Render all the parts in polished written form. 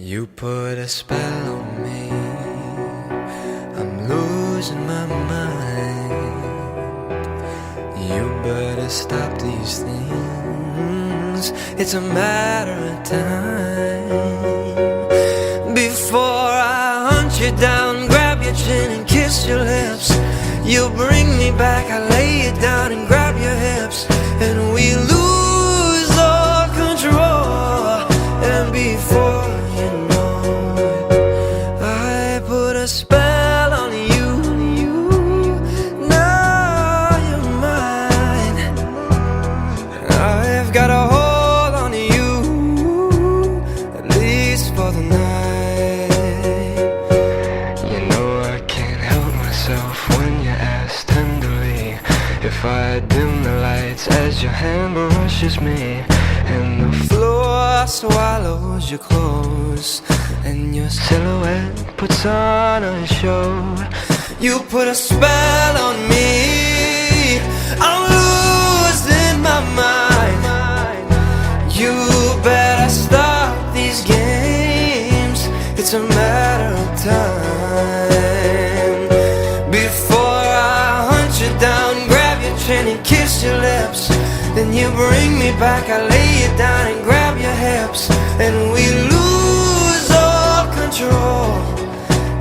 You put a spell on me, I'm losing my mind. You better stop these things, it's a matter of time. Before I hunt you down, grab your chin and kiss your lips. You bring me back, I lay you down and grab your hips, and we lose all control. And before you know it, I put a spell on you. Now you're mine. I've got a hold on you, at least for the night. You know I can't help myself when you ask tenderly if I dim the lights as your hand brushes me, and the floor swallows your clothes, and your silhouette puts on a show. You put a spell on me, I'm losing my mind. You better stop these games, it's a matter of time. Before I hunt you down, grab your chin and kiss your lips, then you bring me back, I lay you down and grab your hips, and we lose all control.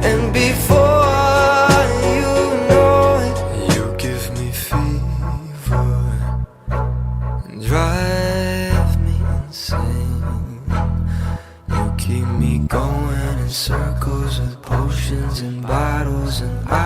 And before you know it, you give me fever and drive me insane. You keep me going in circles with potions and bottles, and I